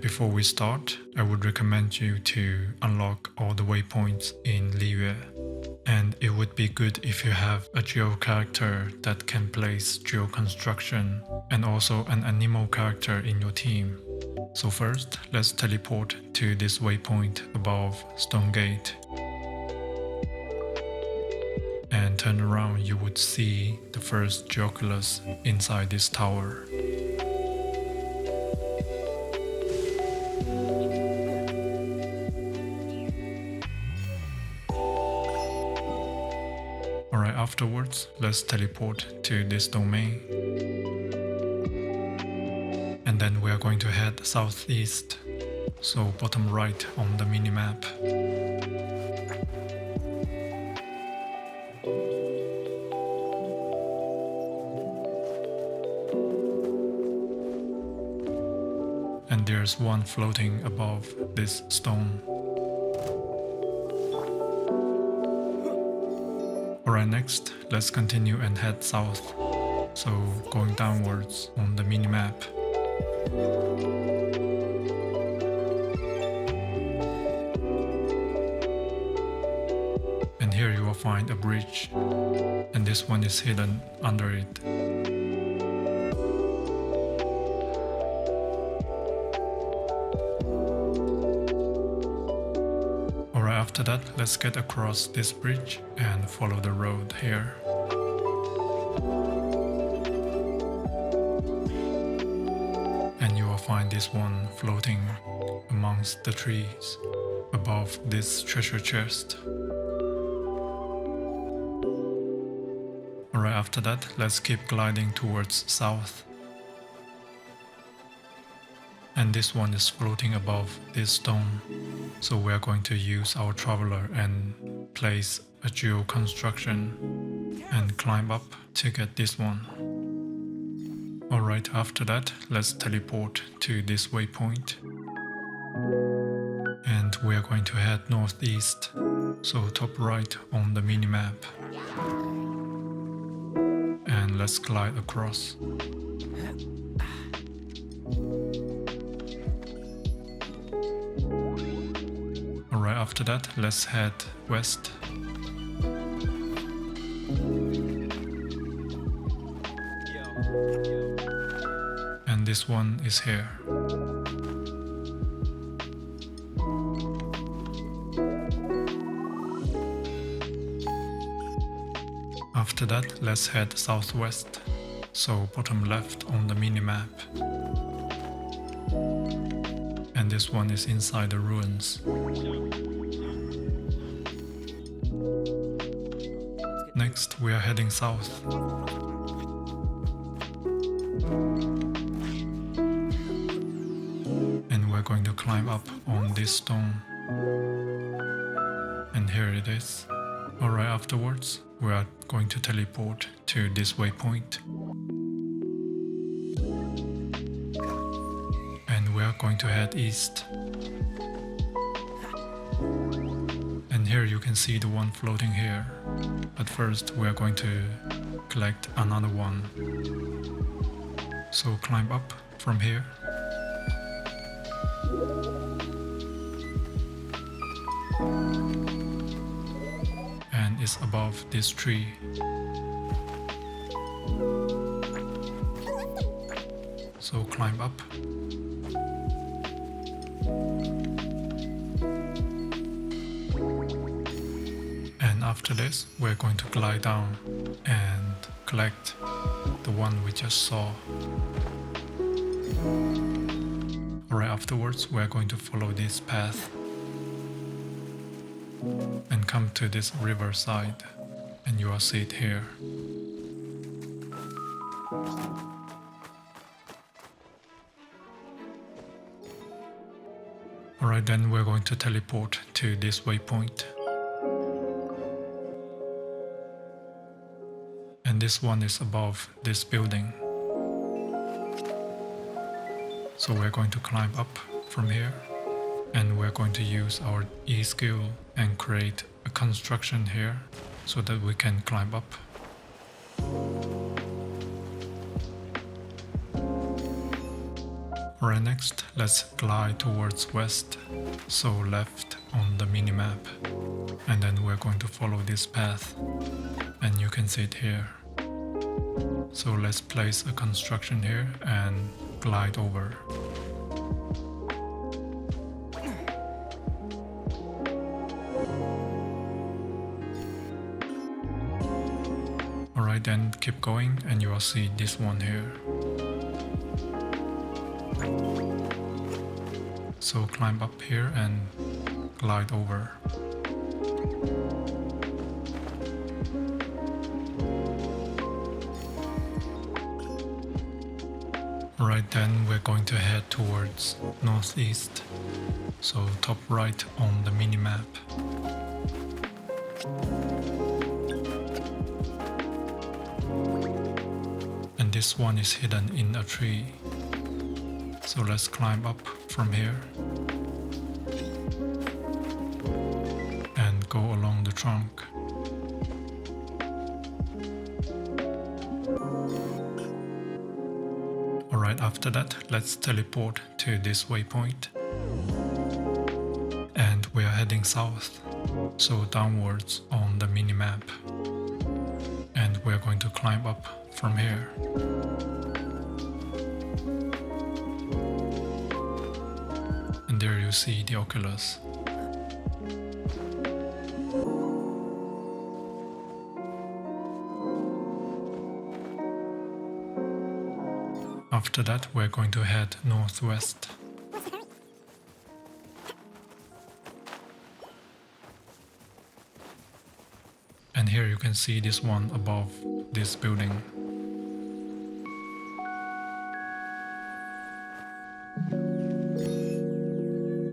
before we start, I would recommend you to unlock all the waypoints in Liyue. And it would be good if you have a geo character that can place geo construction and also an animal character in your team. So first, let's teleport to this waypoint above Stone Gate. And turn around, you would see the first Geoculus inside this tower. Alright, afterwards, let's teleport to this domain. And then we are going to head southeast, so bottom right on the minimap. And there's one floating above this stone. Alright, next, let's continue and head south, so going downwards on the minimap. And here you will find a bridge, and this one is hidden under it. Alright, after that, let's get across this bridge and follow the road here. And you will find this one floating amongst the trees above this treasure chest. Alright, after that, let's keep gliding towards south. And this one is floating above this stone. So we are going to use our traveler and place a geo construction and climb up to get this one. Alright, after that, let's teleport to this waypoint. And we are going to head northeast, so top right on the minimap. And let's glide across. Alright, after that, let's head west. And this one is here. After that, let's head southwest, so bottom left on the minimap. And this one is inside the ruins. Next, we are heading south. And we're going to climb up on this stone. And here it is. Alright, afterwards, we are going to teleport to this waypoint. And we are going to head east. And here you can see the one floating here. But first we are going to collect another one. So climb up from here. And it's above this tree. So climb up. And after this, we're going to glide down and collect the one we just saw. Alright, afterwards, we're going to follow this path and come to this riverside, and you will see it here. Alright, then we're going to teleport to this waypoint. And this one is above this building. So we're going to climb up from here. And we're going to use our E skill and create a construction here so that we can climb up. Alright, next let's glide towards west, so left on the minimap, and then we're going to follow this path, and you can see it here. So let's place a construction here and glide over. Alright, then keep going and you will see this one here. So climb up here and glide over. Alright, then we're going to head towards northeast, so top right on the minimap. And this one is hidden in a tree. So let's climb up from here and go along the trunk. Alright, after that, let's teleport to this waypoint. And we are heading south, so downwards on the minimap. And we are going to climb up from here. And there you see the Oculus. After that, we're going to head northwest. And here you can see this one above this building.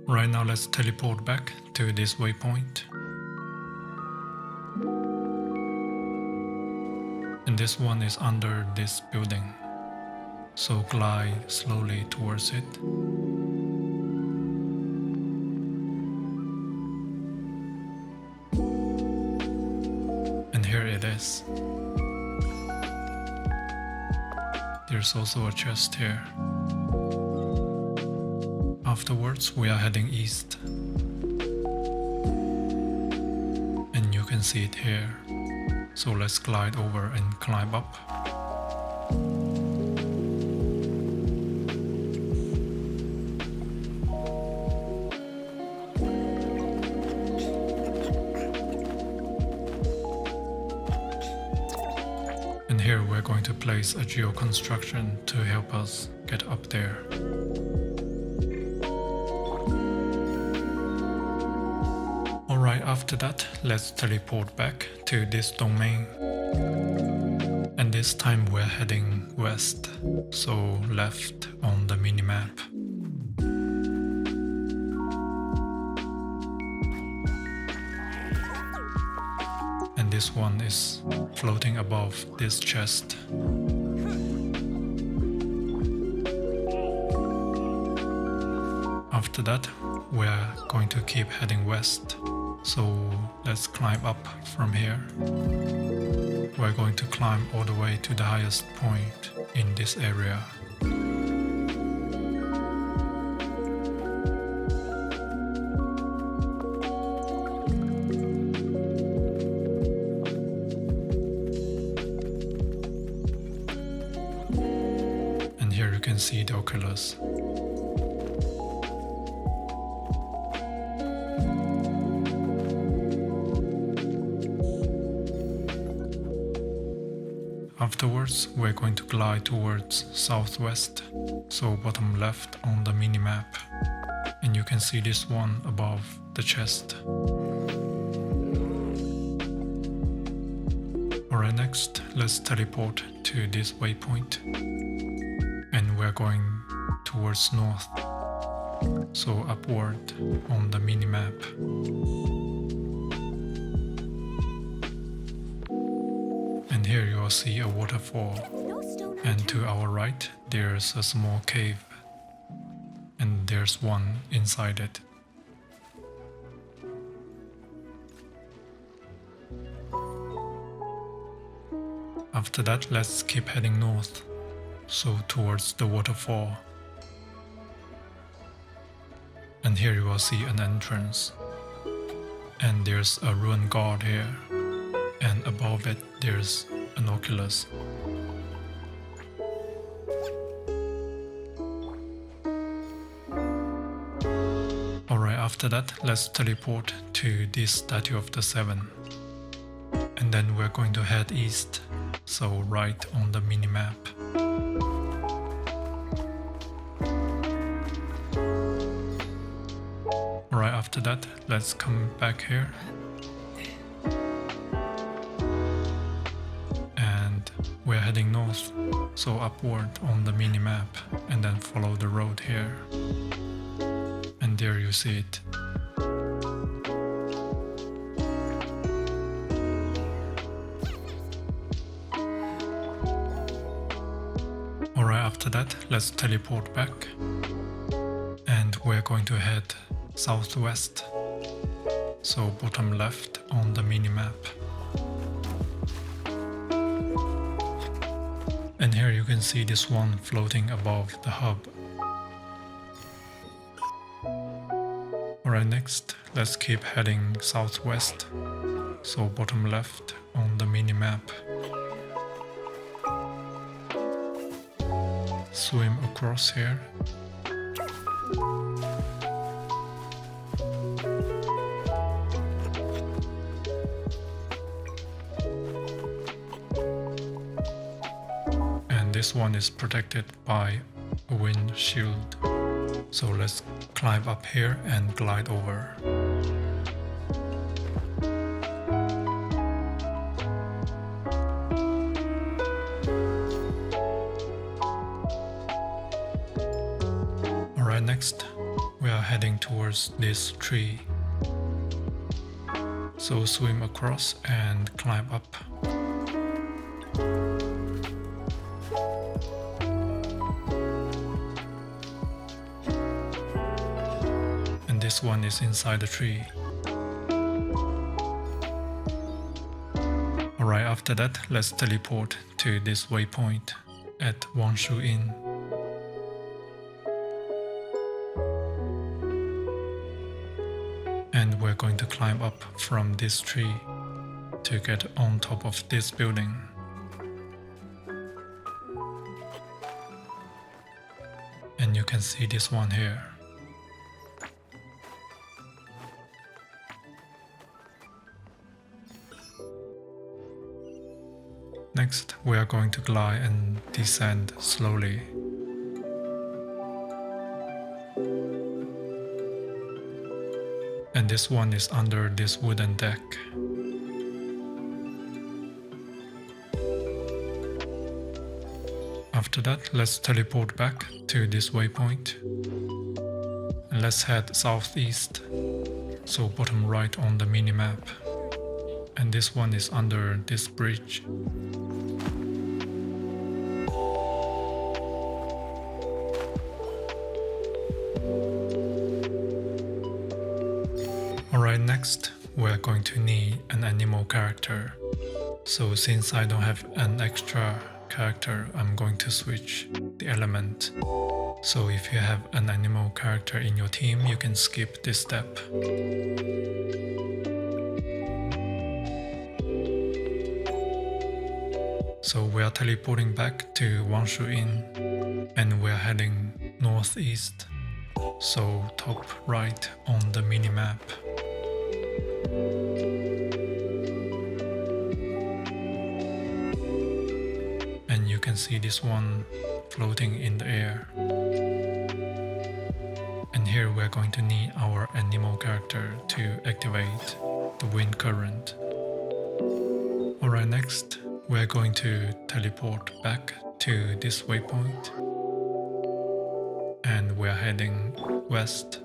Right now, let's teleport back to this waypoint. And this one is under this building. So glide slowly towards it. And here it is. There's also a chest here. Afterwards, we are heading east. And you can see it here. So let's glide over and climb up. And here we're going to place a geo construction to help us get up there. Alright, after that, let's teleport back to this domain. And this time we're heading west, so left on the minimap. And this one is floating above this chest. After that, we're going to keep heading west. So let's climb up from here. We're going to climb all the way to the highest point in this area. And here you can see the Oculus. Afterwards, we're going to glide towards southwest, so bottom left on the minimap. And you can see this one above the chest. Alright, next, let's teleport to this waypoint. And we're going towards north, so upward on the minimap. And here you will see a waterfall, and to our right there's a small cave, and there's one inside it. After that, let's keep heading north, so towards the waterfall. And here you will see an entrance. And there's a ruin guard here. And above it there's an Oculus. Alright, after that, let's teleport to this Statue of the Seven. And then we're going to head east, so right on the minimap. Alright, after that, let's come back here. And we're heading north, so upward on the minimap, and then follow the road here. And there you see it. Alright, after that, let's teleport back. And we're going to head southwest, so bottom left on the minimap. And here you can see this one floating above the hub. Alright, next, let's keep heading southwest, so bottom left on the minimap. Swim across here. And this one is protected by a wind shield. So let's climb up here and glide over. Alright, next we are heading towards this tree. So swim across and climb up. This one is inside the tree. Alright, after that, let's teleport to this waypoint at Wangshu Inn. And we're going to climb up from this tree to get on top of this building. And you can see this one here. Next, we are going to glide and descend slowly. And this one is under this wooden deck. After that, let's teleport back to this waypoint. And let's head southeast, so bottom right on the minimap. And this one is under this bridge. Alright, next we're going to need an animal character. So since I don't have an extra character, I'm going to switch the element. So if you have an animal character in your team, you can skip this step. So we are teleporting back to Wangshu Inn, and we're heading northeast, so top right on the minimap. And you can see this one floating in the air. And here we're going to need our animal character to activate the wind current. Alright, next we're going to teleport back to this waypoint. And we're heading west,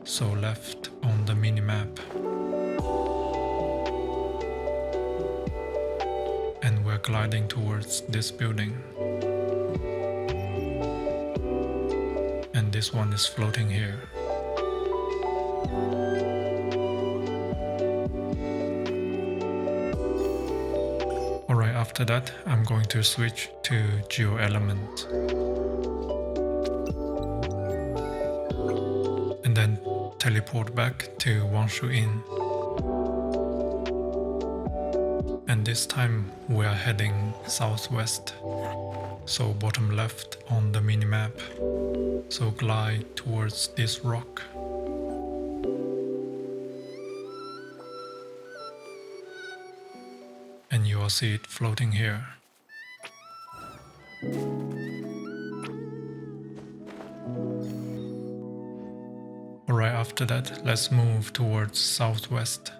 so left on the minimap. And we're gliding towards this building. And this one is floating here. Alright, after that, I'm going to switch to Geo Element. And then teleport back to Wangshu Inn. And this time we are heading southwest, so bottom left on the minimap. So glide towards this rock. And you will see it floating here. Alright, after that, let's move towards southwest.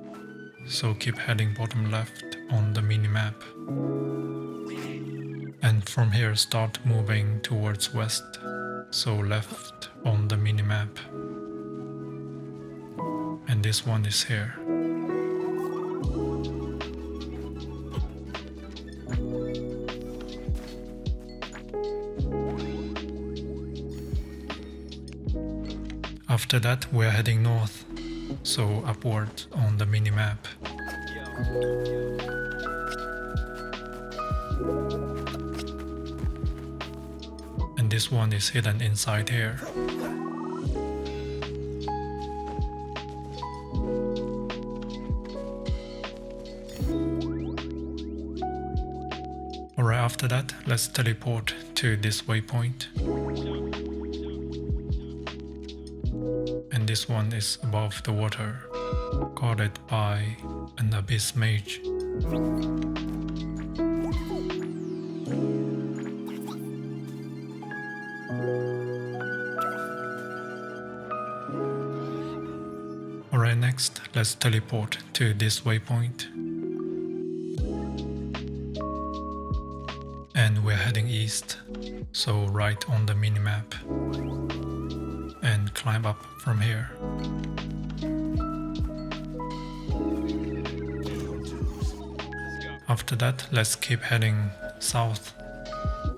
So keep heading bottom left on the minimap. And from here start moving towards west. So left on the minimap. And this one is here. After that, we are heading north, so upward on the minimap. And this one is hidden inside here. Alright, after that, let's teleport to this waypoint. And this one is above the water, guarded by an abyss mage. Alright, next let's teleport to this waypoint. And we're heading east, so right on the minimap. And climb up from here. After that, let's keep heading south,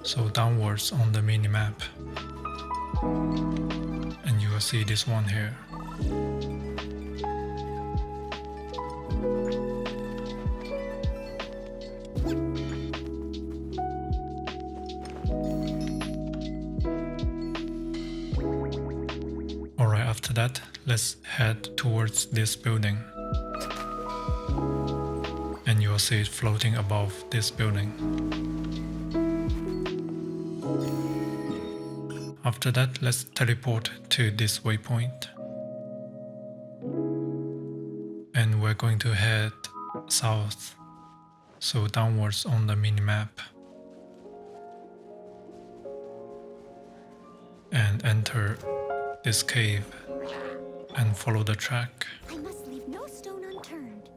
so downwards on the minimap. And you will see this one here. Alright, after that, let's head towards this building. And you will see it floating above this building. After that, let's teleport to this waypoint. And we're going to head south, so downwards on the minimap. And enter this cave and follow the track. I must leave no stone unturned.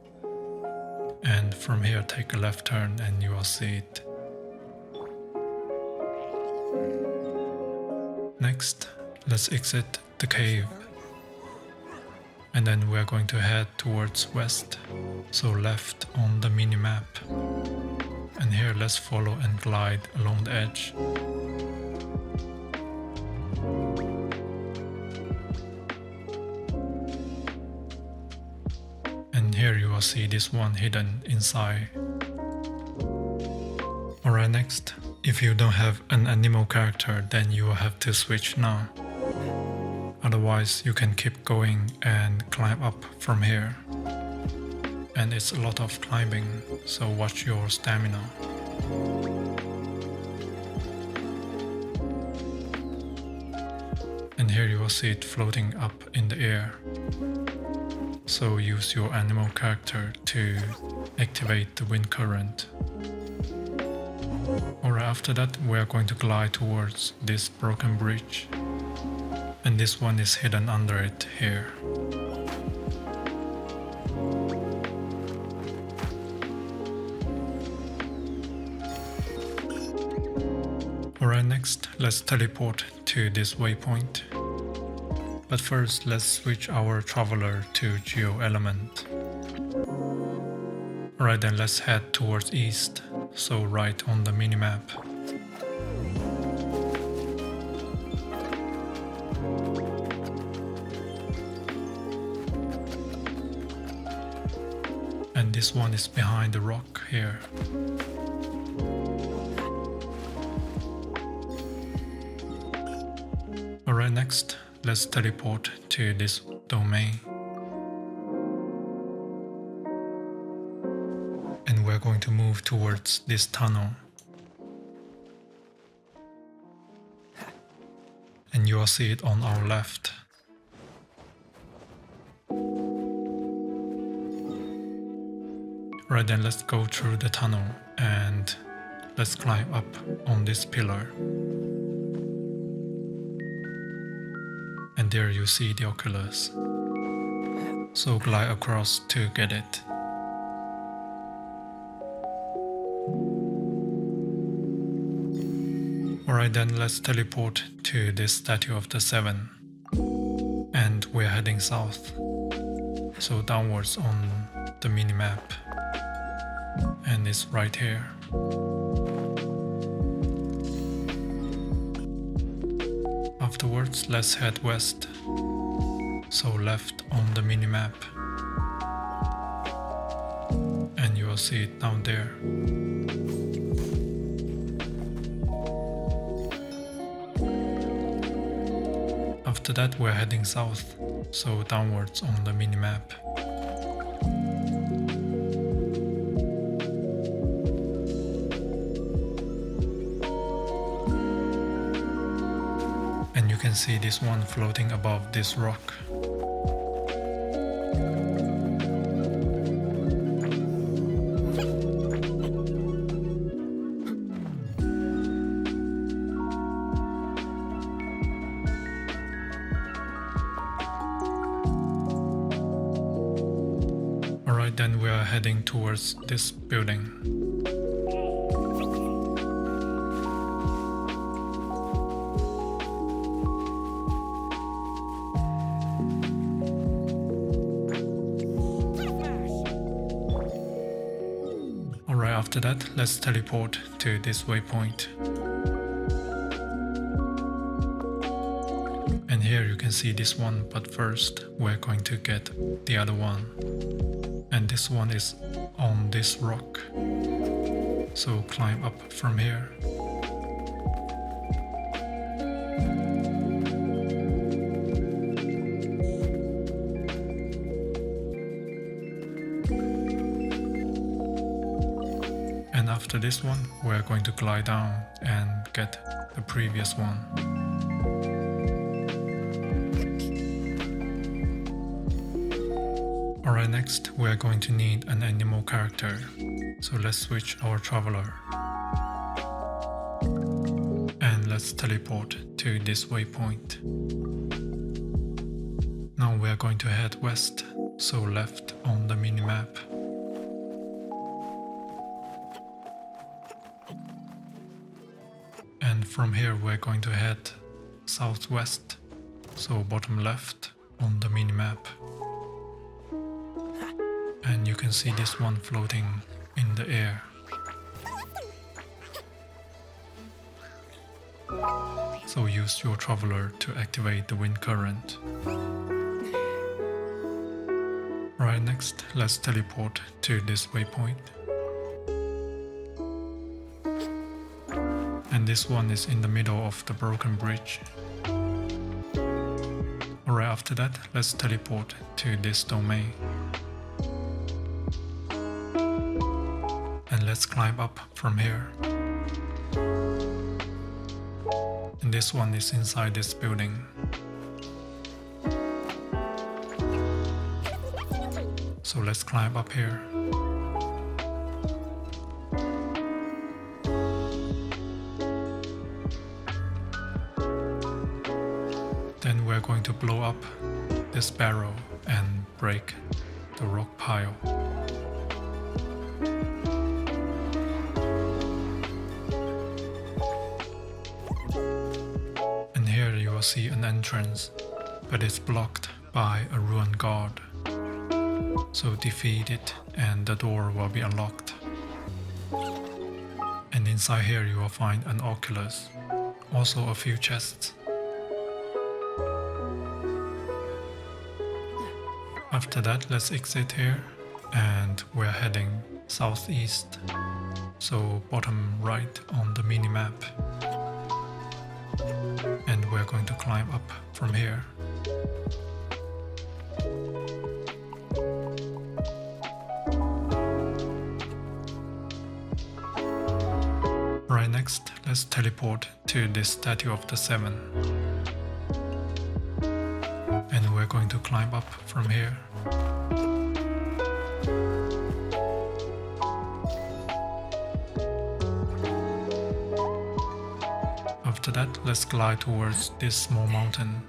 And from here take a left turn and you will see it. Next, let's exit the cave. And then we are going to head towards west, so left on the minimap. And here let's follow and glide along the edge. And here you will see this one hidden inside. Alright, next, if you don't have an animal character, then you will have to switch now. Otherwise, you can keep going and climb up from here. And it's a lot of climbing, so watch your stamina. And here you will see it floating up in the air. So use your animal character to activate the wind current. Alright, after that we are going to glide towards this broken bridge. And this one is hidden under it here. Alright, next let's teleport to this waypoint. But first let's switch our traveler to Geo Element. Alright, then let's head towards east, so right on the minimap. And this one is behind the rock here. Alright, next let's teleport to this domain. And we're going to move towards this tunnel. And you will see it on our left. Right, then let's go through the tunnel and let's climb up on this pillar. And there you see the Oculus. So glide across to get it. Alright, then let's teleport to this Statue of the Seven. And we're heading south. So downwards on the minimap. And it's right here. Afterwards, let's head west. So left on the minimap. And you will see it down there. After that, we're heading south, so downwards on the minimap. And you can see this one floating above this rock. Alright, then we are heading towards this building. Alright, after that, let's teleport to this waypoint. And here you can see this one, but first we're going to get the other one. And this one is on this rock. So climb up from here. And after this one, we're going to glide down and get the previous one. Alright, next we are going to need an animal character, so let's switch our traveler. And let's teleport to this waypoint. Now we are going to head west, so left on the minimap. And from here we're going to head southwest, so bottom left on the minimap. And you can see this one floating in the air. So use your traveler to activate the wind current. Right, next let's teleport to this waypoint. And this one is in the middle of the broken bridge. Alright, after that, let's teleport to this domain. And let's climb up from here. And this one is inside this building. So let's climb up here. Then we're going to blow up this barrel and break the rock pile. And here you will see an entrance, but it's blocked by a ruined guard. So defeat it and the door will be unlocked. And inside here you will find an Oculus, also a few chests. After that, let's exit here, and we're heading southeast, so bottom right on the minimap. And and we're going to climb up from here. Right, next, let's teleport to this Statue of the Seven. And we're going to climb up from here. After that, let's glide towards this small mountain.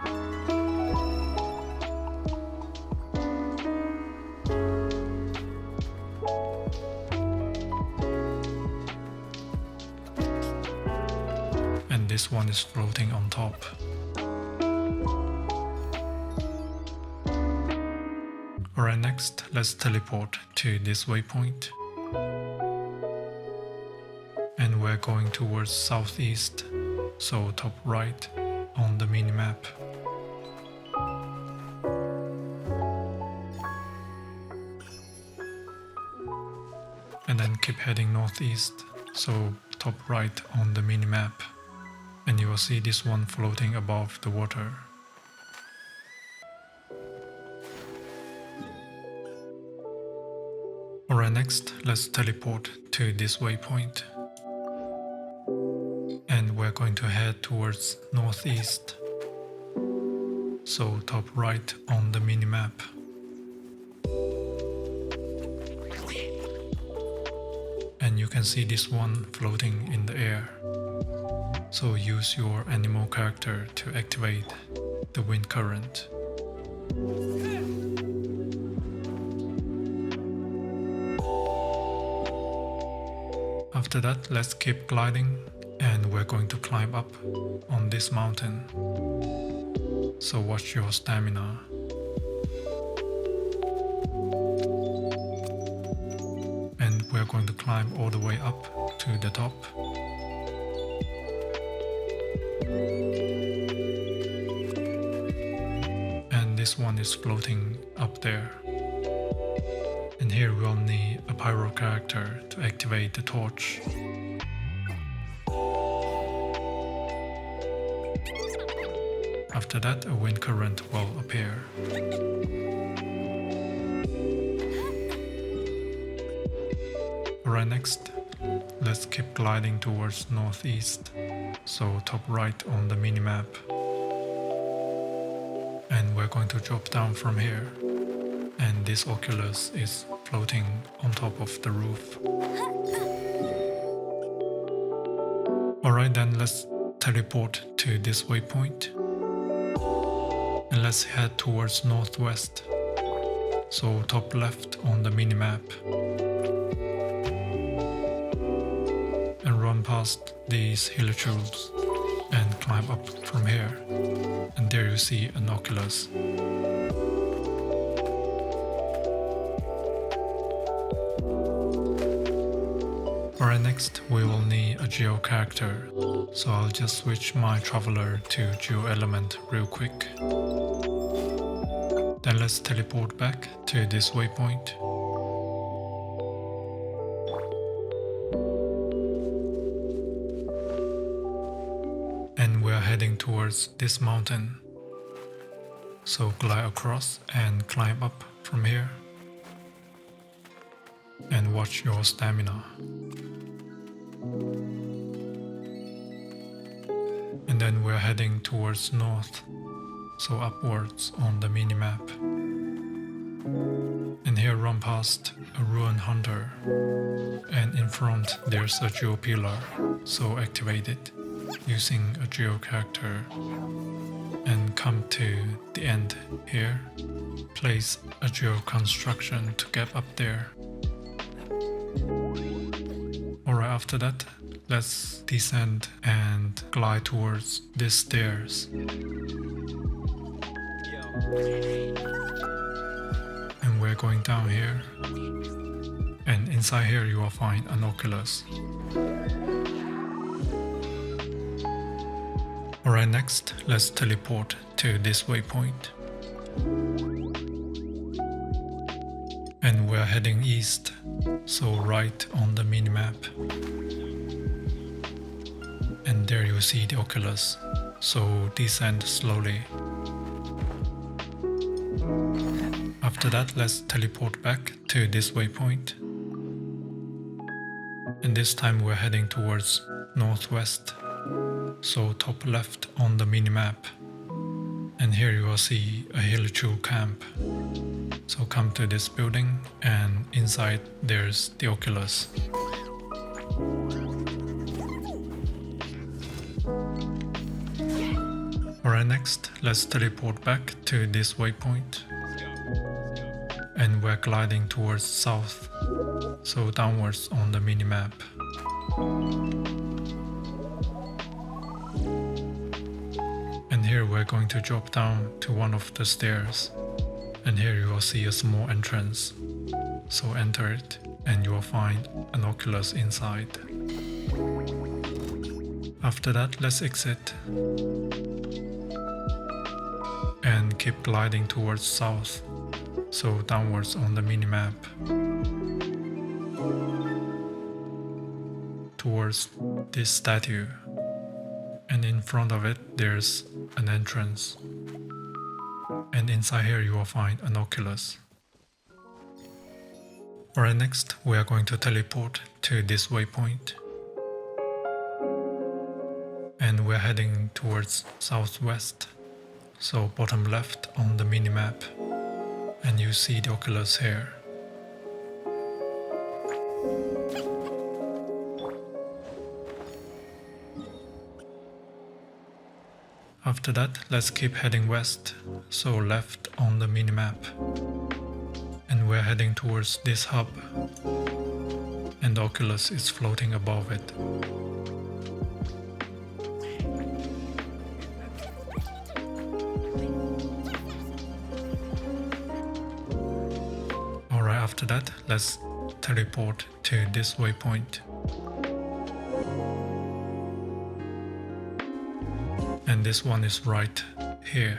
And this one is floating on top. Alright, next, let's teleport to this waypoint. And we're going towards southeast, so top right on the minimap. And then keep heading northeast, so top right on the minimap. And you will see this one floating above the water. Alright, next, let's teleport to this waypoint. And we're going to head towards northeast, so top right on the minimap. And you can see this one floating in the air. So use your animal character to activate the wind current. After that, let's keep gliding, and we're going to climb up on this mountain. So watch your stamina. And we're going to climb all the way up to the top. And this one is floating up there. And here we'll need a pyro character to activate the torch. After that, a wind current will appear. Alright, next, let's keep gliding towards northeast, so top right on the minimap. And we're going to drop down from here. And this Oculus is floating on top of the roof. Alright, then let's teleport to this waypoint. And let's head towards northwest, so top left on the minimap. And run past these hilichurls and climb up from here. And there you see an Oculus. Alright, next we will need a Geo character, so I'll just switch my traveler to Geo element real quick. Then let's teleport back to this waypoint. And we're heading towards this mountain. So glide across and climb up from here. And watch your stamina. And then we're heading towards north, so upwards on the minimap. And here run past a ruin hunter, and in front there's a geo pillar, so activate it using a geo character. And come to the end here, place a geo construction to get up there. Alright, after that, let's descend and glide towards these stairs. And we're going down here. And inside here you will find an Oculus. Alright, next, let's teleport to this waypoint. And we're heading east, so right on the minimap. And there you see the Oculus, so descend slowly. After that, let's teleport back to this waypoint. And this time we're heading towards northwest, so top left on the minimap. And here you will see a 𝐿 camp. So come to this building, and inside there's the Oculus. Alright, next let's teleport back to this waypoint. And we're gliding towards south, so downwards on the minimap. And here we're going to drop down to one of the stairs. And here you will see a small entrance. So enter it and you will find an Oculus inside. After that, let's exit. And keep gliding towards south, so downwards on the minimap. Towards this statue. And in front of it there's an entrance. And inside here you will find an Oculus. Alright, next we are going to teleport to this waypoint. And we're heading towards southwest, so bottom left on the minimap. And you see the Oculus here. After that, let's keep heading west, so left on the minimap. And we're heading towards this hub. And the Oculus is floating above it. Alright, after that, let's teleport to this waypoint. And this one is right here.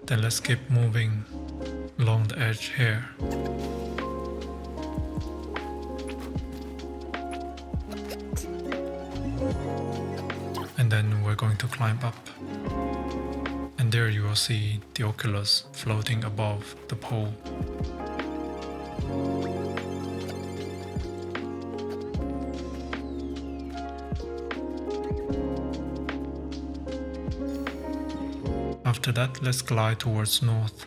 Then let's keep moving along the edge here. And then we're going to climb up. And there you will see the Oculus floating above the pole. After that, let's glide towards north,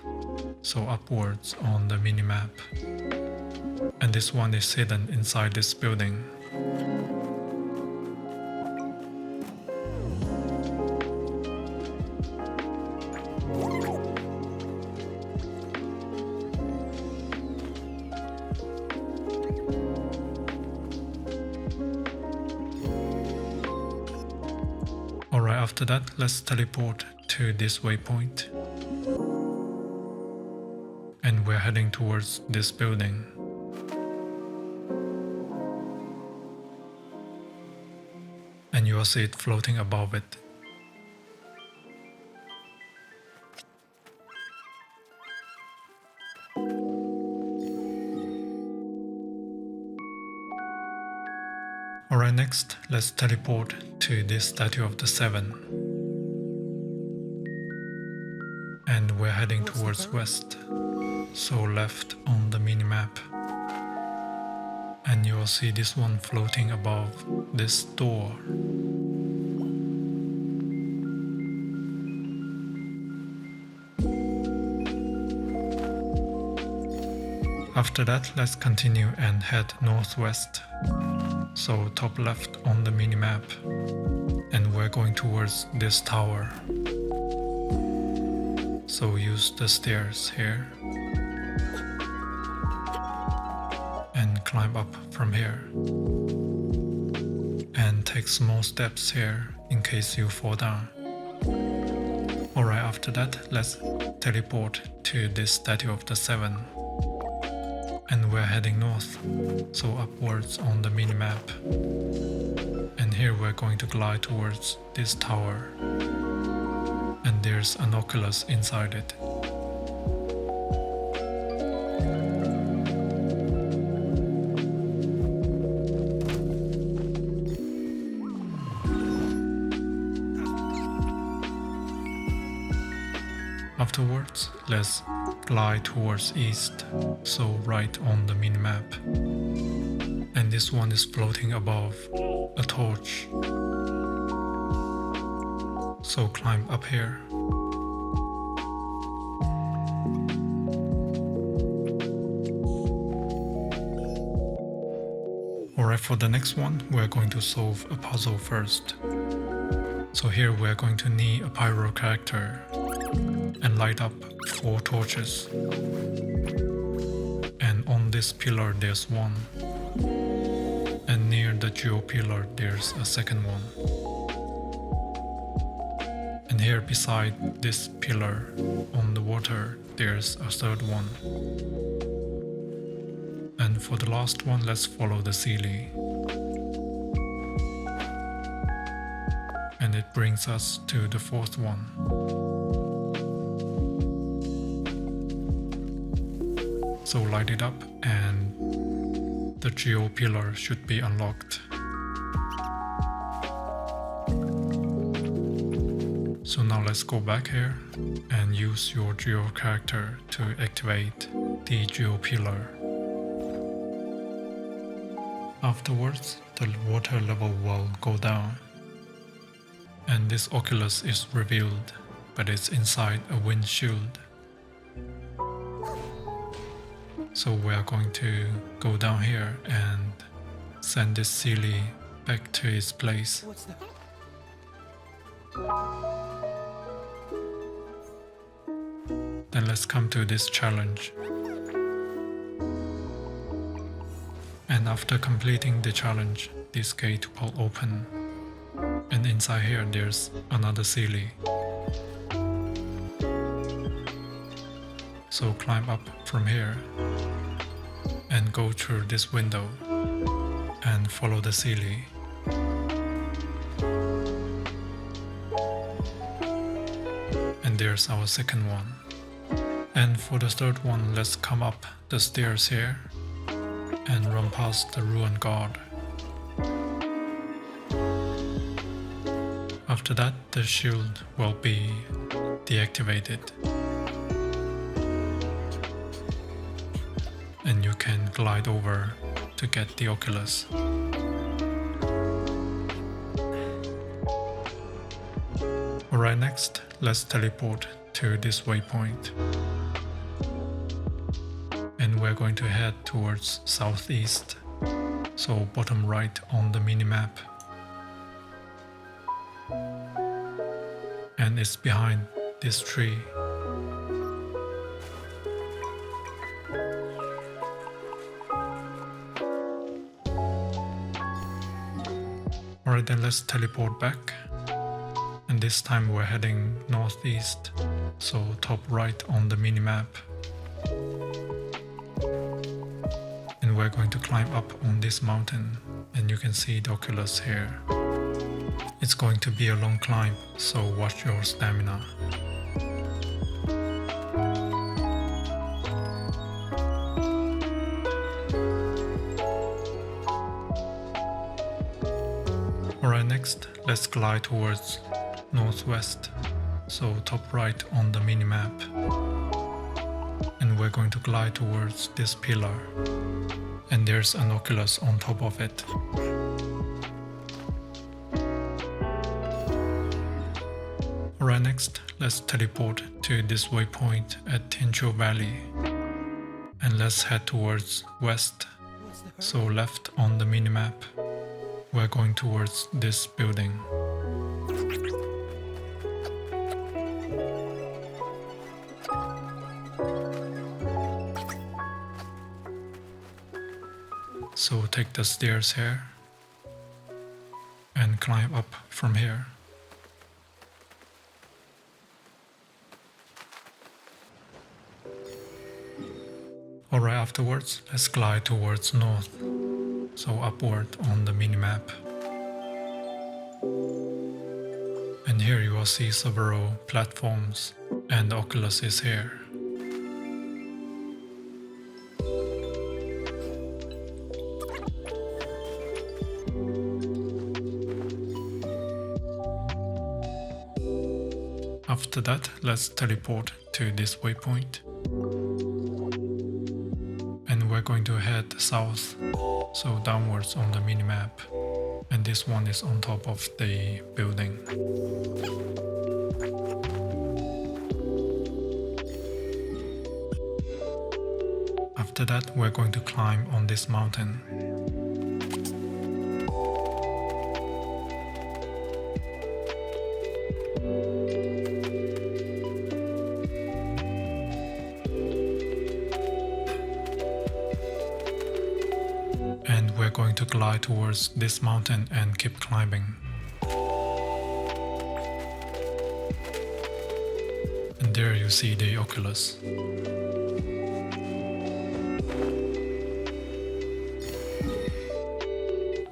so upwards on the minimap. And this one is hidden inside this building. Alright, after that, let's teleport to this waypoint. And we're heading towards this building. And you will see it floating above it. Alright, next, let's teleport to this statue of the Seven. And we're heading towards west, so left on the minimap. And you will see this one floating above this door. After that, let's continue and head northwest, so top left on the minimap. And we're going towards this tower. So use the stairs here and climb up from here, and take small steps here in case you fall down. Alright, after that, let's teleport to this statue of the Seven. And we're heading north, so upwards on the minimap. And here we're going to glide towards this tower. And there's an Oculus inside it. Afterwards, let's glide towards east, so right on the minimap. And this one is floating above a torch. So climb up here. Alright, for the next one, we're going to solve a puzzle first. So here we're going to need a pyro character and light up 4 torches. And on this pillar there's one. And near the geo pillar there's a second one. And here beside this pillar on the water there's a third one. And for the last one, let's follow the 𝐿𝐴. And it brings us to the 4th one. So light it up and the geo pillar should be unlocked. So now let's go back here and use your geo character to activate the geo pillar. Afterwards, the water level will go down. And this Oculus is revealed, but it's inside a windshield. So we are going to go down here and send this 𝐿𝐴 back to its place. What's that? Then let's come to this challenge. And after completing the challenge, this gate will open. And inside here there's another 𝐿𝐴. So climb up from here and go through this window and follow the 𝐿𝐴. And there's our second one. And for the third one, let's come up the stairs here and run past the ruined guard. After that, the shield will be deactivated. And you can glide over to get the Oculus. Alright, next, let's teleport to this waypoint. And we're going to head towards southeast, so bottom right on the minimap. And it's behind this tree. Alright, then let's teleport back. And this time we're heading northeast, so top right on the minimap. And we're going to climb up on this mountain, and you can see the Oculus here. It's going to be a long climb, so watch your stamina. Alright, next, let's glide towards northwest, so top right on the minimap. And we're going to glide towards this pillar. And there's an Oculus on top of it. Alright, next, let's teleport to this waypoint at Tincho Valley. And let's head towards west, so left on the minimap. We're going towards this building. So take the stairs here and climb up from here. Alright, afterwards, let's glide towards north, so upward on the minimap. And here you will see several platforms, and the Oculus is here. After that, let's teleport to this waypoint. And we're going to head south, so downwards on the minimap. And this one is on top of the building. After that, we're going to climb on this mountain. And we're going to glide towards this mountain and keep climbing. And there you see the Geoculus.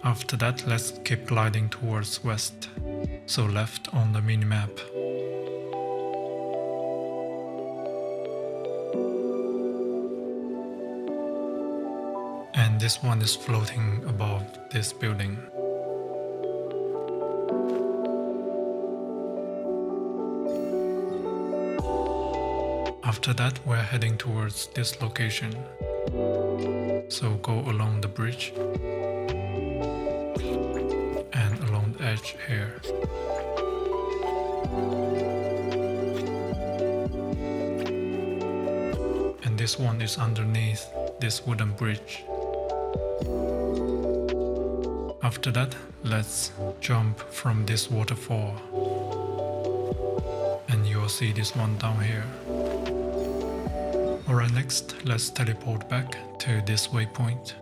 After that, let's keep gliding towards west, so left on the minimap. And this one is floating above this building. After that, we're heading towards this location, so go along the bridge and along the edge here. And this one is underneath this wooden bridge. After that, let's jump from this waterfall, and you'll see this one down here. Alright, next let's teleport back to this waypoint.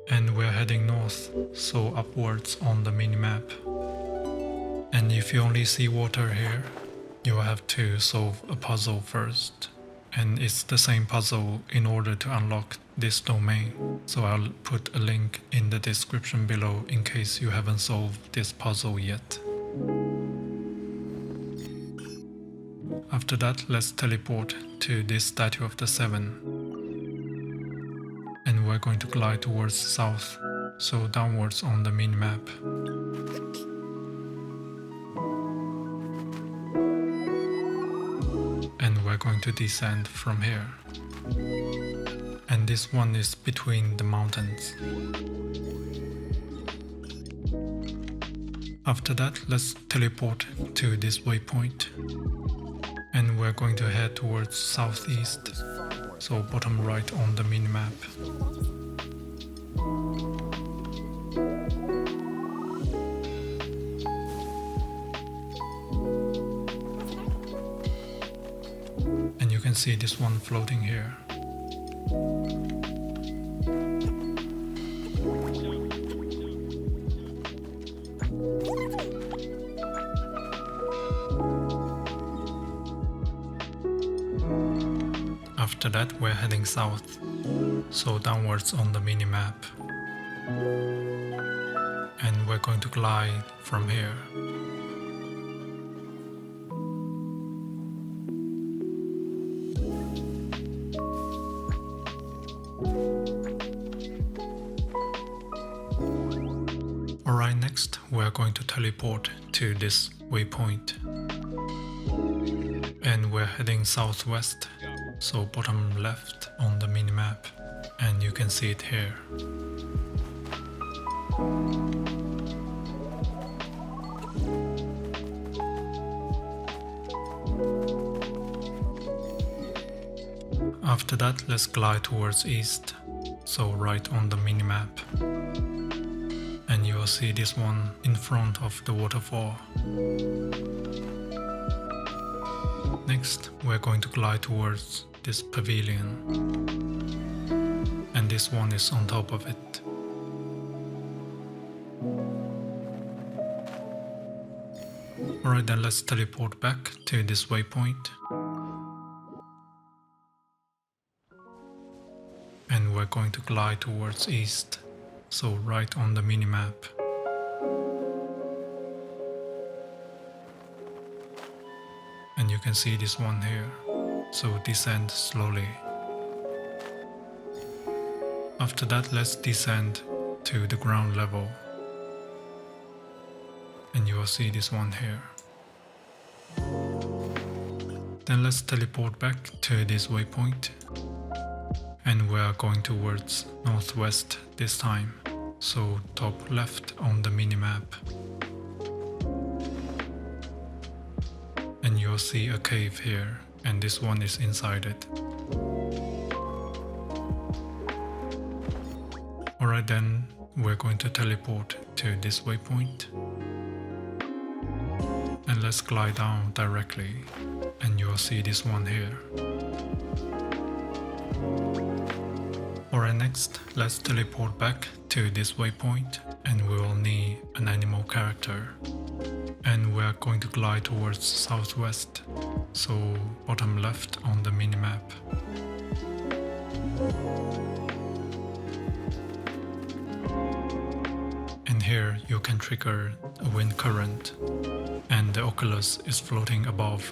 And we're heading north, so upwards on the minimap. And if you only see water here, you will have to solve a puzzle first. And it's the same puzzle in order to unlock this domain. So I'll put a link in the description below in case you haven't solved this puzzle yet. After that, let's teleport to this Statue of the Seven. And we're going to glide towards south, so downwards on the minimap. And we're going to descend from here. And this one is between the mountains. After that, let's teleport to this waypoint. And we're going to head towards southeast, so bottom right on the minimap. And you can see this one floating here. After that, we're heading south, so downwards on the minimap. And we're going to glide from here. Alright, next we're going to teleport to this waypoint. And we're heading southwest, so bottom left on the minimap, and you can see it here. After that, let's glide towards east, so right on the minimap. And you will see this one in front of the waterfall. Next, we're going to glide towards this pavilion. And this one is on top of it. Alright, then let's teleport back to this waypoint. And we're going to glide towards east, so right on the minimap. And you can see this one here, so descend slowly. After that, let's descend to the ground level. And you will see this one here. Then let's teleport back to this waypoint. And we are going towards northwest this time. So top left on the minimap. And you'll see a cave here, and this one is inside it. Alright then, we're going to teleport to this waypoint. And let's glide down directly, and you'll see this one here. Alright, next, let's teleport back to this waypoint, and we will need an animal character. And we are going to glide towards southwest, so bottom left on the minimap. And here you can trigger a wind current, and the Oculus is floating above.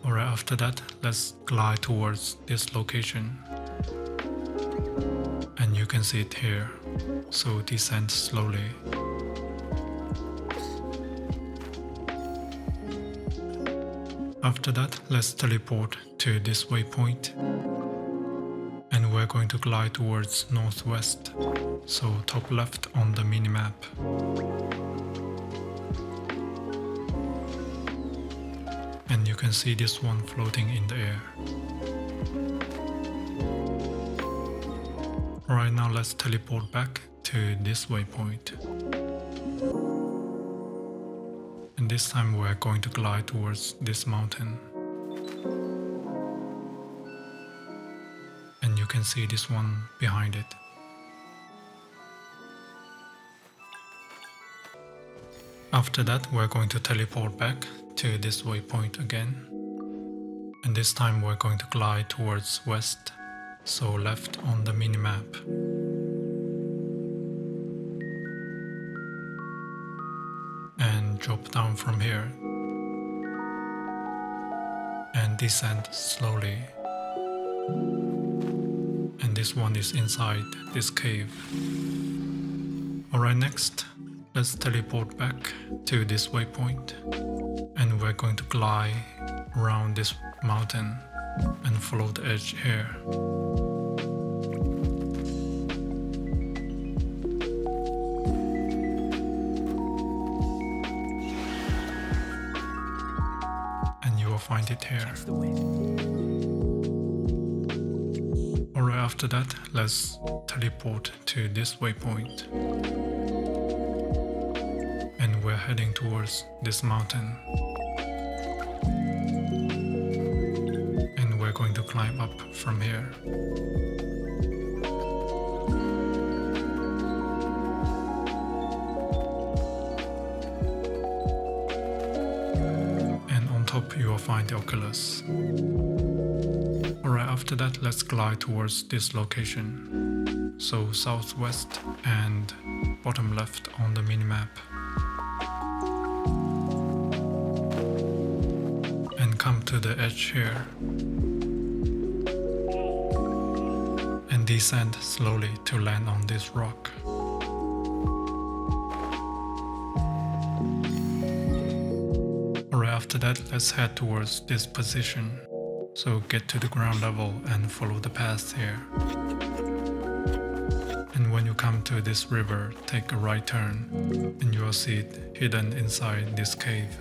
Alright, after that, let's glide towards this location. And you can see it here, so descend slowly. After that, let's teleport to this waypoint, and we're going to glide towards northwest, so top left on the minimap. And you can see this one floating in the air. Alright, now let's teleport back to this waypoint. And this time we're going to glide towards this mountain. And you can see this one behind it. After that, we're going to teleport back to this waypoint again. And this time we're going to glide towards west, so left on the minimap. And drop down from here. And descend slowly. And this one is inside this cave. Alright, next, let's teleport back to this waypoint. And we're going to glide around this mountain and follow the edge here. And you will find it here. Alright, after that, let's teleport to this waypoint. And we're heading towards this mountain. And we're going to climb up from here. And on top you will find the Oculus. Alright, after that, let's glide towards this location. So southwest and bottom left on the minimap. And come to the edge here. And descend slowly to land on this rock. Alright, after that, let's head towards this position. So get to the ground level and follow the path here. And when you come to this river, take a right turn, and you will see it hidden inside this cave.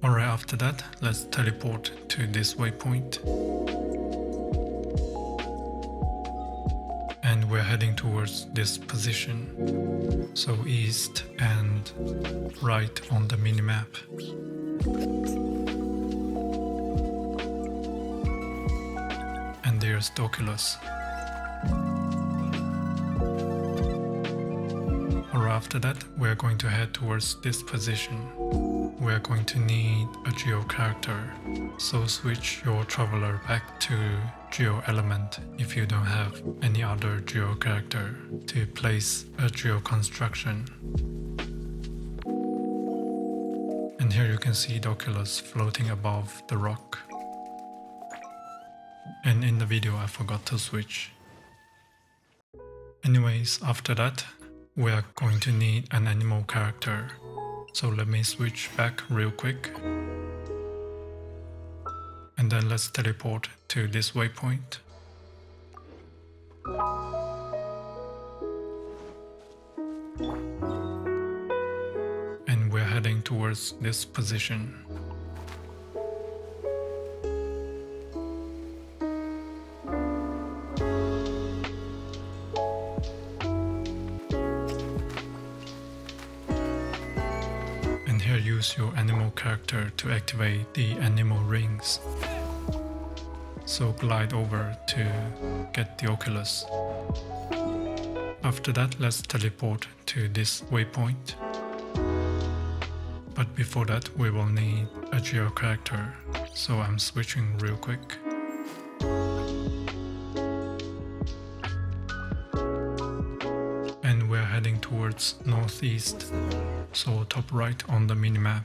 Alright, after that, let's teleport to this waypoint. And we're heading towards this position. So east and right on the minimap. And there's the Oculus. Or after that, we're going to head towards this position. We're going to need a geo character, so switch your traveler back to geo element if you don't have any other geo character to place a geo construction. And here you can see the Oculus floating above the rock. And in the video I forgot to switch. Anyways, after that, we are going to need an animal character. So let me switch back real quick. And then let's teleport to this waypoint. And we're heading towards this position. And here use your animal character to activate the animal rings. So glide over to get the Oculus. After that, let's teleport to this waypoint. But before that, we will need a geo character, so I'm switching real quick. And we're heading towards northeast, so top right on the minimap.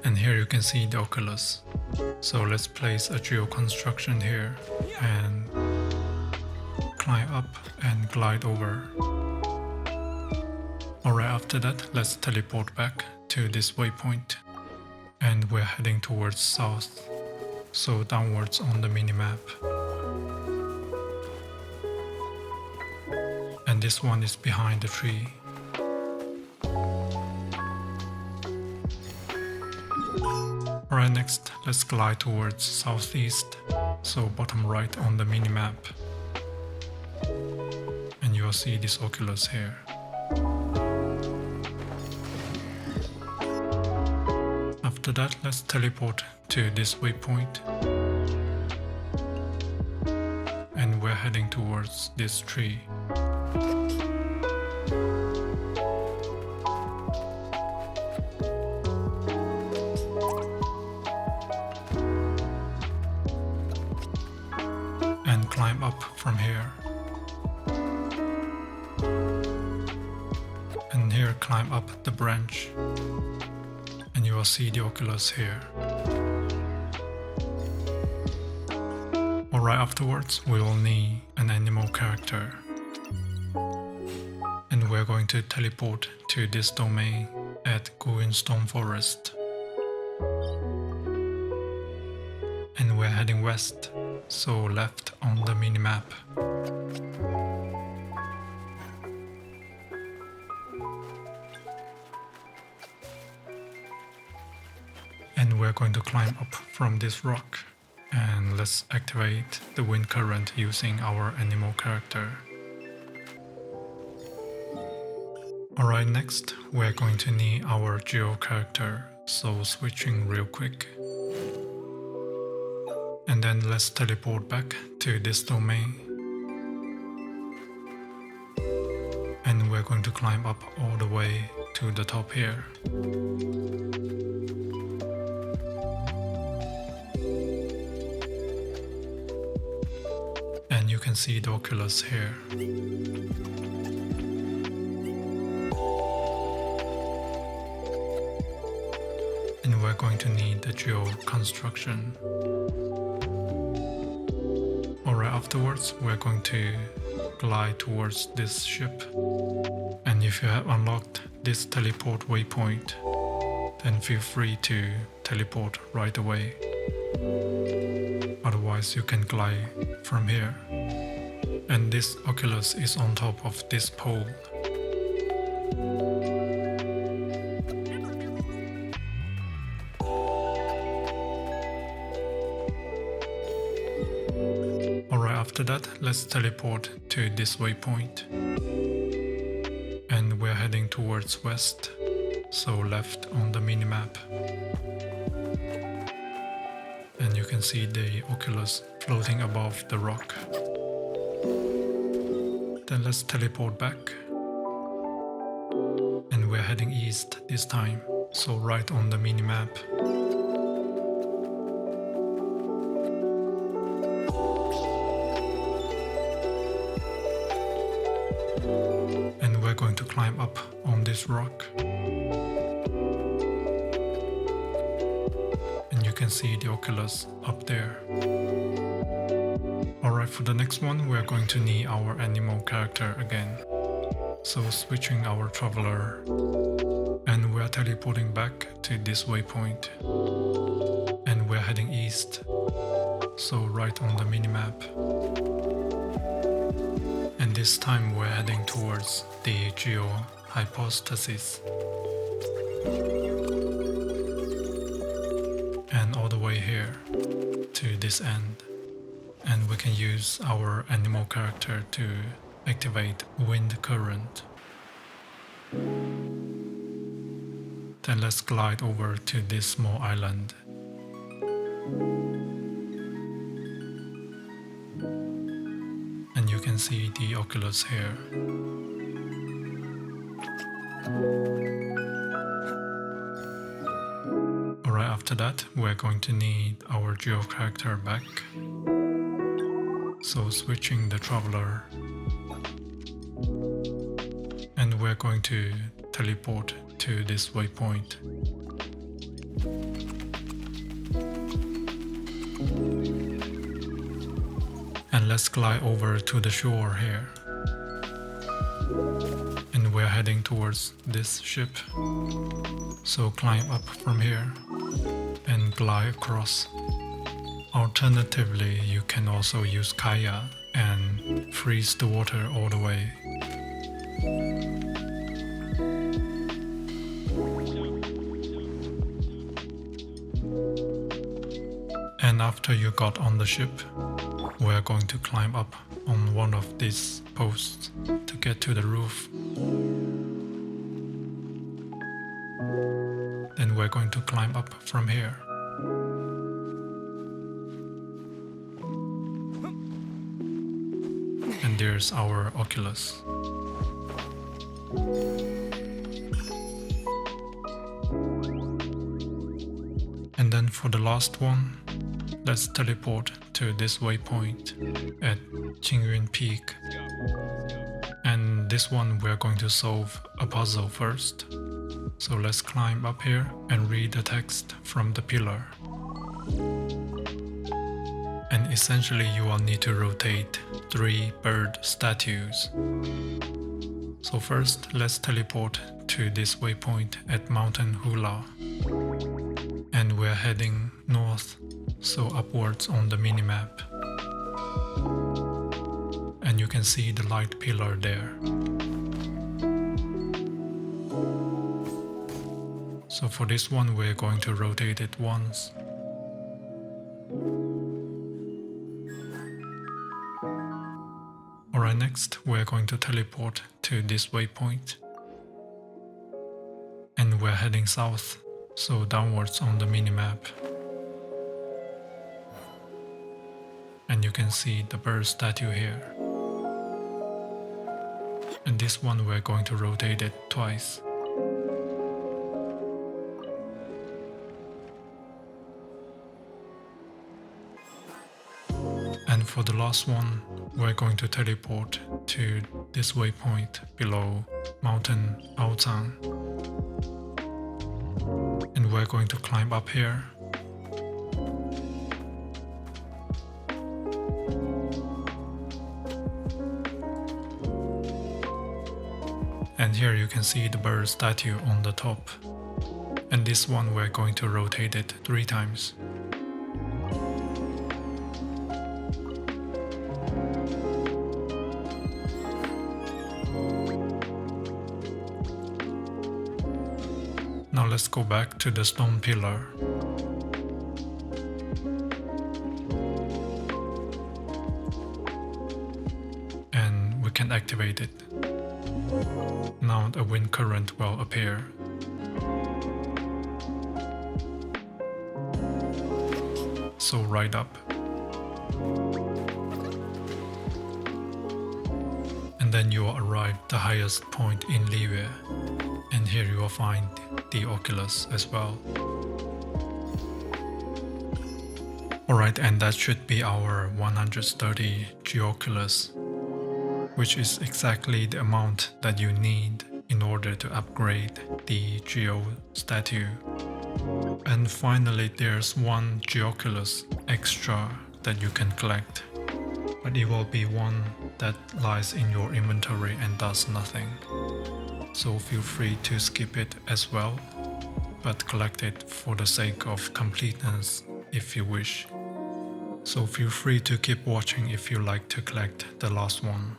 And here you can see the Oculus. So let's place a geo construction here and climb up and glide over. Alright, after that, let's teleport back to this waypoint. And we're heading towards south, so downwards on the minimap. And this one is behind the tree. Alright, next, let's glide towards southeast, so bottom right on the minimap. And you'll see this Oculus here. After that, let's teleport to this waypoint. And we're heading towards this tree. And climb up from here. And here climb up the branch. And you will see the Oculus here. Alright, afterwards we will need an animal character. And we're going to teleport to this domain at 𝐿 Stone Forest. And we're heading west, so left on the minimap. And we're going to climb up from this rock. And let's activate the wind current using our animal character. Alright, next we're going to need our geo character, so switching real quick. And then let's teleport back to this domain. And we're going to climb up all the way to the top here. And you can see the Oculus here. And we're going to need the geo construction. Alright, afterwards we're going to glide towards this ship. And if you have unlocked this teleport waypoint, then feel free to teleport right away. Otherwise you can glide from here. And this Oculus is on top of this pole. Alright, after that, let's teleport to this waypoint. And we're heading towards west, so left on the minimap. And you can see the Oculus floating above the rock. Then let's teleport back. And we're heading east this time, so right on the minimap. And we're going to climb up on this rock. And you can see the Oculus up there. Alright, for the next one we're going to need our animal character again. So switching our traveler, and we're teleporting back to this waypoint, and we're heading east, so right on the minimap. And this time we're heading towards the geo hypostasis, and all the way here to this end. And we can use our animal character to activate wind current. Then let's glide over to this small island. And you can see the Oculus here. Alright, after that we're going to need our geo character back. So switching the traveler, and we're going to teleport to this waypoint. And let's glide over to the shore here. And we're heading towards this ship. So climb up from here and glide across. Alternatively, you can also use 𝐾𝐿 and freeze the water all the way. And after you got on the ship, we're going to climb up on one of these posts to get to the roof. Then we're going to climb up from here. And there's our Oculus. And then for the last one, let's teleport to this waypoint at Qingyun Peak. And this one we're going to solve a puzzle first. So let's climb up here and read the text from the pillar. And essentially you will need to rotate 3 bird statues. So first let's teleport to this waypoint at Mountain Hula. And we're heading north, so upwards on the minimap. And you can see the light pillar there. So for this one we're going to rotate it once. Alright, next we're going to teleport to this waypoint. And we're heading south, so downwards on the minimap. And you can see the bird statue here. And this one we're going to rotate it twice. And for the last one, we're going to teleport to this waypoint below Mountain 𝐿zhang. And we're going to climb up here. And here you can see the bird statue on the top. And this one we're going to rotate it 3 times. Now let's go back to the stone pillar. And we can activate it. Now a wind current will appear. So right up. And then you will arrive at the highest point in Liyue. And here you will find the Oculus as well. Alright, and that should be our 130 Geoculus, which is exactly the amount that you need in order to upgrade the Geo statue. And finally there's one Geoculus extra that you can collect, but it will be one that lies in your inventory and does nothing. So feel free to skip it as well, but collect it for the sake of completeness if you wish. So feel free to keep watching if you like to collect the last one.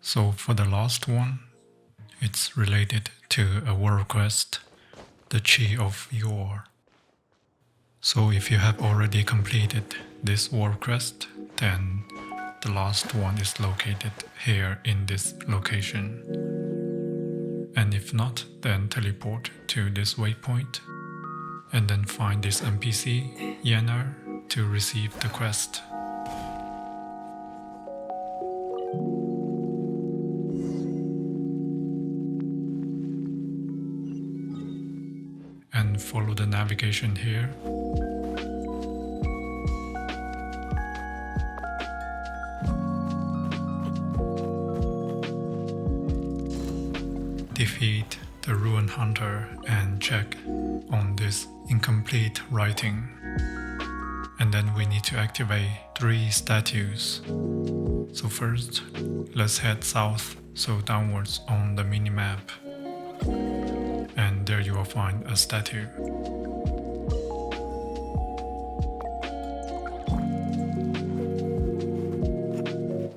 So for the last one, it's related to a world quest, the Chi of Yore. So if you have already completed this world quest, then the last one is located here in this location. And if not, then teleport to this waypoint and then find this NPC, Yenner, to receive the quest. And follow the navigation here. Defeat the Ruin Hunter and check on this incomplete writing. And then we need to activate 3 statues. So first, let's head south, so downwards on the minimap. And there you will find a statue.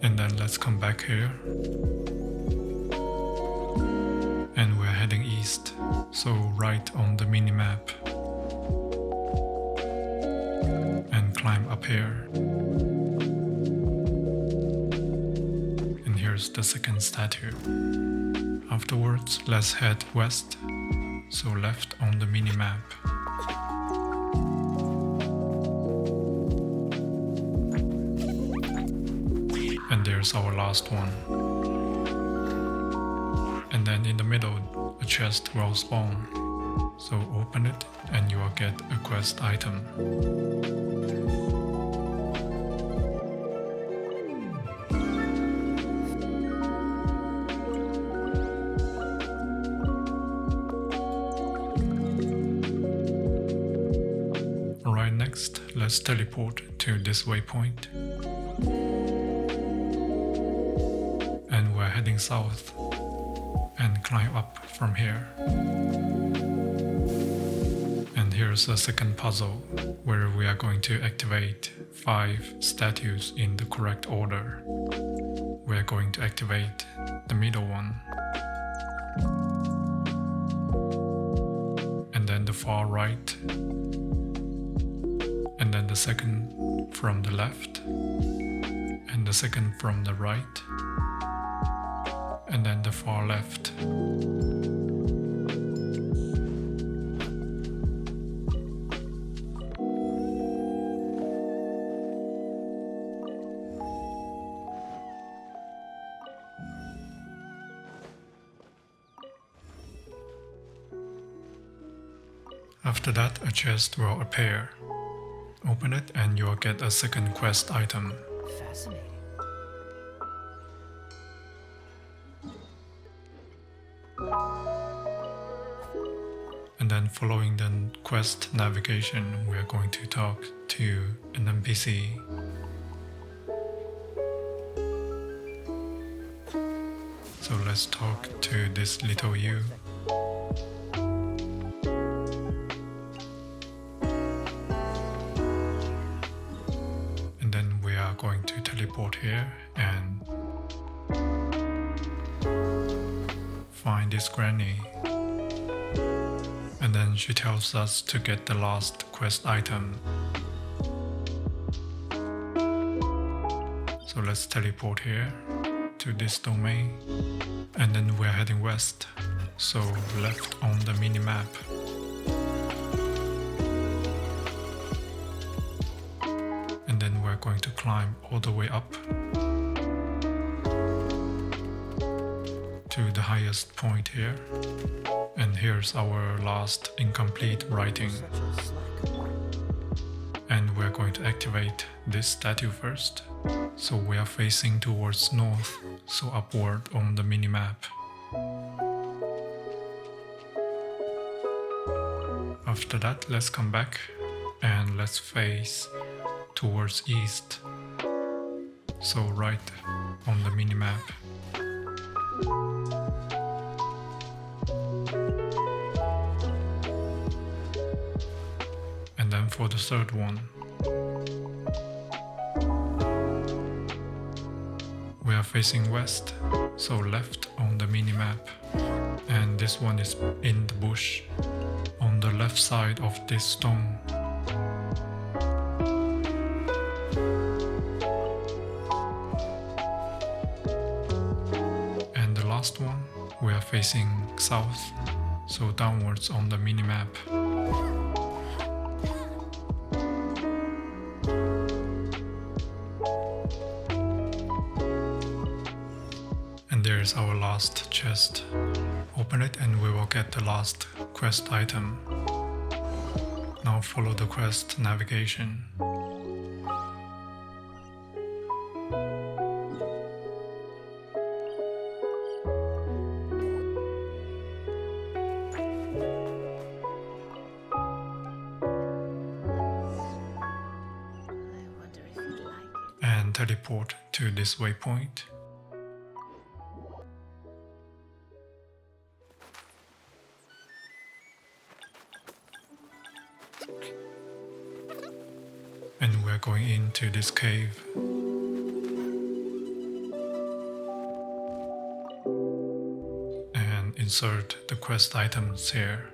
And then let's come back here. And we're heading east, so right on the minimap. And climb up here. And here's the second statue. Afterwards, let's head west, so left on the minimap. And there's our last one. And then in the middle, a chest will spawn. So open it and you will get a quest item. Alright, next, let's teleport to this waypoint. And we're heading south. And climb up from here. And here's a second puzzle where we are going to activate 5 statues in the correct order. We are going to activate the middle one, and then the far right, and then the second from the left, and the second from the right, and then the far left. After that, a chest will appear. Open it and you'll get a second quest item. Fascinating. And then following the quest navigation, we are going to talk to an NPC. So let's talk to this little you. And then we are going to teleport here and find this granny. And then she tells us to get the last quest item. So let's teleport here to this domain. And then we're heading west, so left on the minimap. And then we're going to climb all the way up to the highest point here. And here's our last incomplete writing. And we're going to activate this statue first. So we are facing towards north, so upward on the minimap. After that, let's come back and let's face towards east. so right on the minimap. And then for the third one, we are facing west, so left on the minimap. And this one is in the bush, on the left side of this stone. And the last one, we are facing south, so downwards on the minimap. And there is our last chest. Open it and we will get the last quest item. Now follow the quest navigation. And teleport to this waypoint. And we're going into this cave. And insert the quest items here.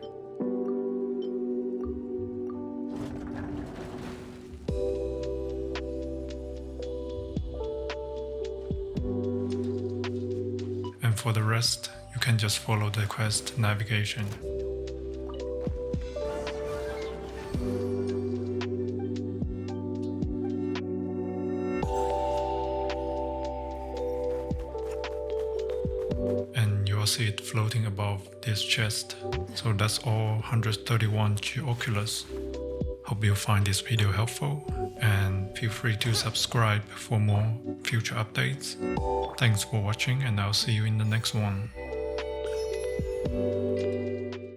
And for the rest, you can just follow the quest navigation. And you will see it floating above this chest. So that's all 131 Geoculus. Hope you find this video helpful, and feel free to subscribe for more future updates. Thanks for watching, and I'll see you in the next one.